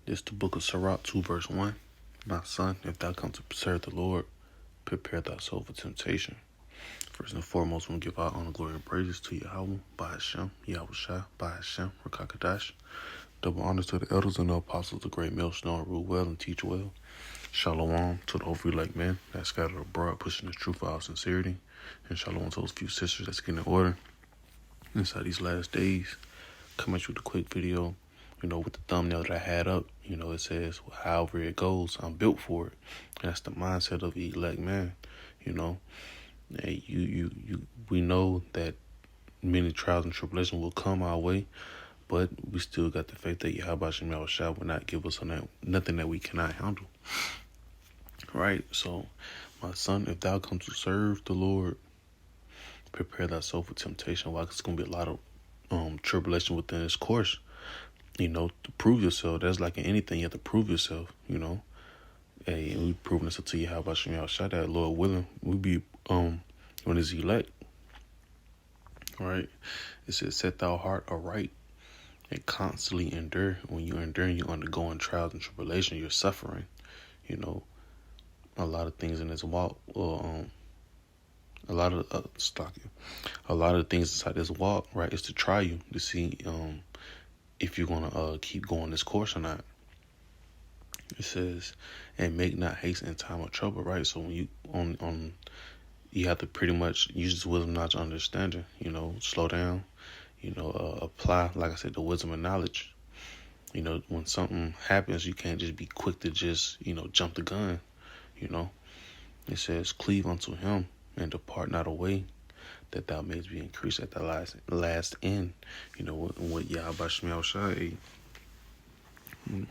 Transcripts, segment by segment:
This is the book of Sirach 2 verse 1. My son, if thou come to serve the Lord, prepare thy soul for temptation. First and foremost, we want to give our honor, glory, and praises to Yahweh, by Hashem, Yahushua, by Hashem, Rakakadash. Double honors to the elders and the apostles, the great millstone, rule well and teach well. Shalom to the hopefully like men that scattered abroad, pushing the truth out of sincerity. And shalom to those few sisters that's getting in order inside these last days. Come at you with a quick video, with the thumbnail that I had up. It says, however it goes, I'm built for it. And that's the mindset of the elect man. Hey, we know that many trials and tribulations will come our way, but we still got the faith that Yahweh Shem Yahushua will not give us nothing that we cannot handle. Right? So, my son, if thou come to serve the Lord, prepare thyself for temptation. Why? 'Cause it's going to be a lot of tribulation within this course. To prove yourself. That's like in anything, you have to prove yourself, Hey, and we've proven this to Yahweh Shem Yahushua that, Lord willing, we be when it's elect. Right? It says, set thou heart aright and constantly endure. When you're enduring, you're undergoing trials and tribulation, you're suffering. A lot of things in this walk, a lot of things inside this walk, right, is to try you to see if you're gonna keep going this course or not. It says, and make not haste in time of trouble, right? So when you you have to pretty much use this wisdom, knowledge, understanding. Slow down. Apply, like I said, the wisdom and knowledge. When something happens, you can't just be quick to just jump the gun. It says, cleave unto him and depart not away, that thou mayest be increased at the last end. What Yahweh Shem Yahushua,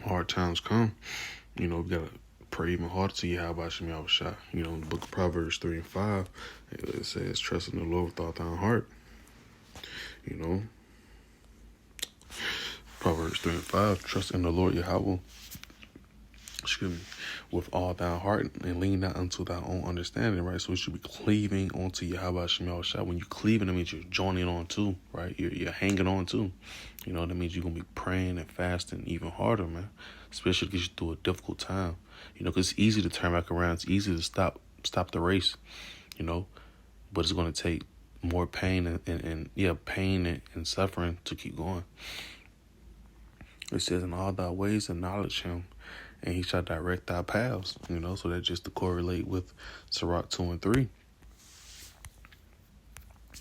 hard times come, we gotta pray even harder to Yahweh Shem Yahushua. In the book of Proverbs 3 and 5, it says, trust in the Lord with all thine heart. Proverbs 3 and 5, trust in the Lord Yahweh, with all thy heart, and lean not unto thy own understanding, right? So we should be cleaving onto Yahweh Shem Yahushua. When you cleaving, that means you're joining on too, right? You're hanging on too. That means you're going to be praying and fasting even harder, man. Especially to get you through a difficult time. Because it's easy to turn back around. It's easy to stop the race, But it's going to take more pain and suffering to keep going. It says, in all thy ways acknowledge him, and he shall direct thy paths, so that's just to correlate with Sirach 2 and 3.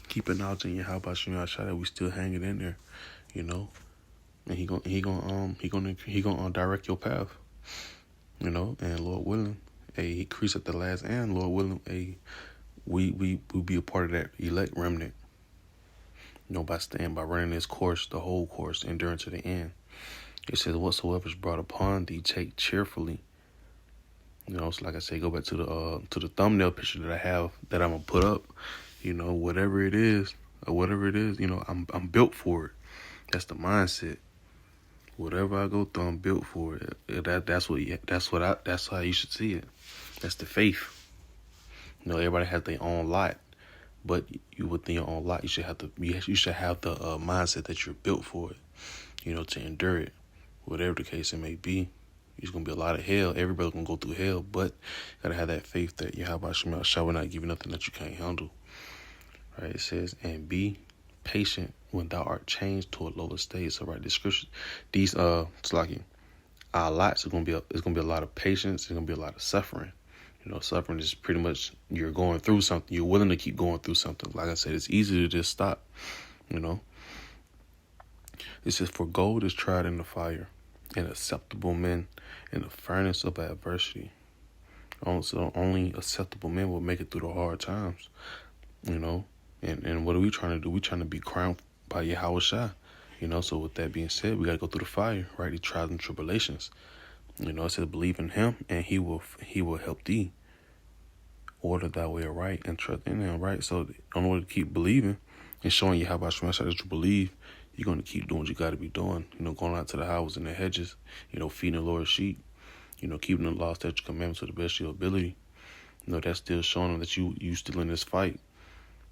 Keep acknowledging Yahweh Shem Yahushua that we still hanging in there, and he gonna direct your path, and Lord willing, he increase at the last end, Lord willing, we be a part of that elect remnant, by running this course, the whole course, enduring to the end. It says, whatsoever is brought upon thee, take cheerfully. So like I say, go back to the thumbnail picture that I have that I'm gonna put up. Whatever it is, I'm built for it. That's the mindset. Whatever I go through, I'm built for it. That's how you should see it. That's the faith. Everybody has their own lot, but you within your own lot, you should have the mindset that you're built for it. To endure it. Whatever the case it may be, it's going to be a lot of hell. Everybody's going to go through hell, but you got to have that faith that Yahweh Shem Yahushua will not give you nothing that you can't handle. Right? It says, and be patient when thou art changed to a lower state. So, right, the scripture, these, it's like our lots, it's going to be a lot of patience. It's going to be a lot of suffering. Suffering is pretty much you're going through something. You're willing to keep going through something. Like I said, it's easy to just stop, It says, for gold is tried in the fire, and acceptable men in the furnace of adversity. So only acceptable men will make it through the hard times, And what are we trying to do? We're trying to be crowned by Yahushua, So with that being said, we got to go through the fire, right? The trials and tribulations. It says, believe in him, and he will help thee. Order thy way aright and trust in him, right? So in order to keep believing and showing you how about that you believe, you're going to keep doing what you got to be doing. Going out to the houses and the hedges, feeding the Lord's sheep, keeping the law, statutes, commandments to the best of your ability. That's still showing them that you still in this fight,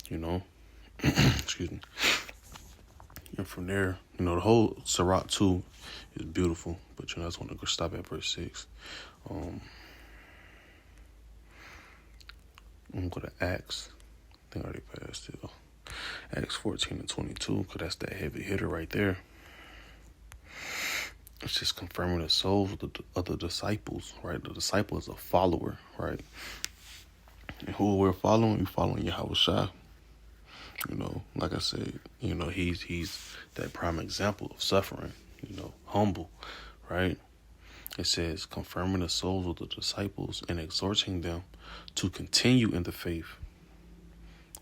Excuse me. And from there, the whole Sirach 2 is beautiful, but I just want to stop at verse 6. I'm going to go to Acts. I think I already passed it. Acts 14:22, because that's that heavy hitter right there. It's just confirming the souls of the disciples, right? The disciple is a follower, right? And who we're following, we're following Yahushua. Like I said, he's that prime example of suffering, humble, right? It says, confirming the souls of the disciples and exhorting them to continue in the faith,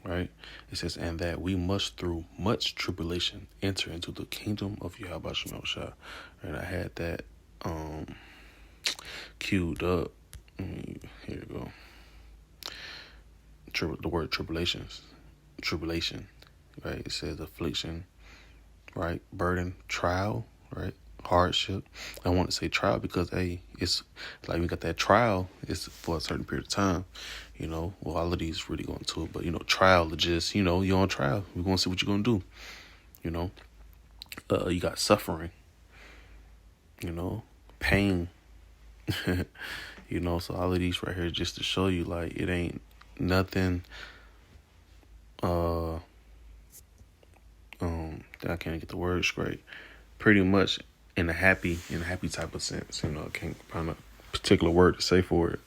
right? It says, and that we must through much tribulation enter into the kingdom of Yahweh Shem Shah. And I had that queued up. Here you go. The word tribulation, right? It says affliction, right? Burden, trial, right? Hardship. I want to say trial because it's like we got that trial. It's for a certain period of time. Well, all of these really go into it, but trial is just you're on trial. We're gonna see what you're gonna do. You got suffering. Pain. So all of these right here just to show you like it ain't nothing. I can't get the words straight. Pretty much in a happy type of sense. I can't find a particular word to say for it.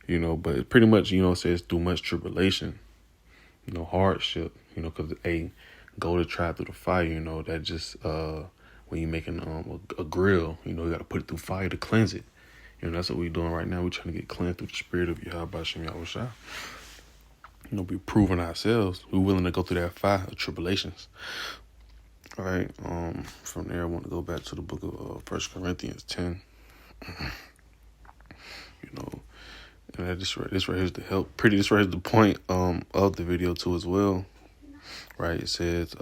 But pretty much, it says through much tribulation, hardship, because go to try through the fire, that just, when you're making a grill, you got to put it through fire to cleanse it. That's what we're doing right now. We're trying to get cleansed through the spirit of Yahweh Shem Yahushua. Be proving ourselves. We're willing to go through that fire of tribulations. All right. From there, I want to go back to the book of 1 Corinthians 10. And this right here's the help. This right here's the point of the video too as well. Right. It says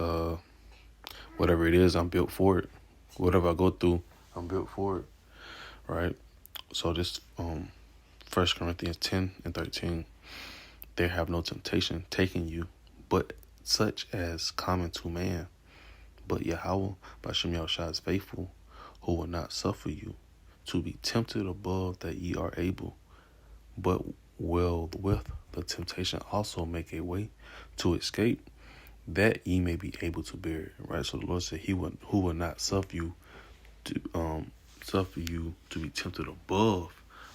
whatever it is, I'm built for it. Whatever I go through, I'm built for it. Right. So this 1 Corinthians 10:13. There have no temptation taken you, but such as common to man. But Yahweh, by Shem Yahushua, is faithful, who will not suffer you to be tempted above that ye are able, but will with the temptation also make a way to escape, that ye may be able to bear it. Right. So the Lord said who will not suffer you to be tempted above.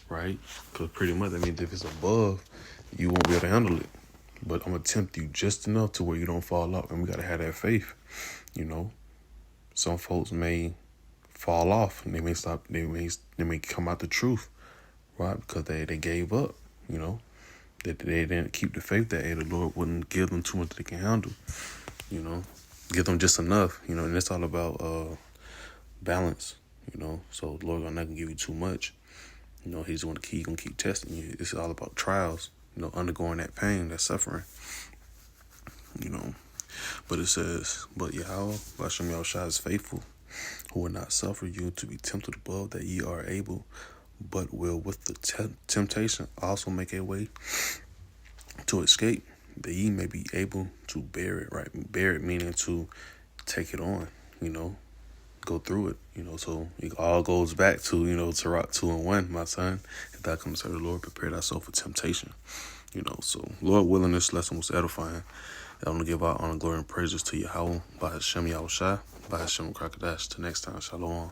Right. Because pretty much that means if it's above, you won't be able to handle it. But I'm going to tempt you just enough to where you don't fall off. And we got to have that faith. Some folks may fall off and they may stop. They may come out the truth, right? Because they gave up, that they didn't keep the faith that the Lord wouldn't give them too much they can handle, give them just enough, and it's all about balance, so the Lord not going to give you too much. He's going to keep testing you. It's all about trials, undergoing that pain, that suffering, But it says, but Yahweh, Bashem Yahushua is faithful, who will not suffer you to be tempted above that ye are able, but will with the temptation also make a way to escape, that ye may be able to bear it, right? Bear it meaning to take it on, go through it, so it all goes back to, Sirach 2:1, my son, if thou come to serve the Lord, prepare thyself for temptation, so Lord willing, this lesson was edifying. I want to give our honor, glory, and praises to Yahweh, by Hashem Yahushua, by Hashem Krakadosh. Till next time, Shalom.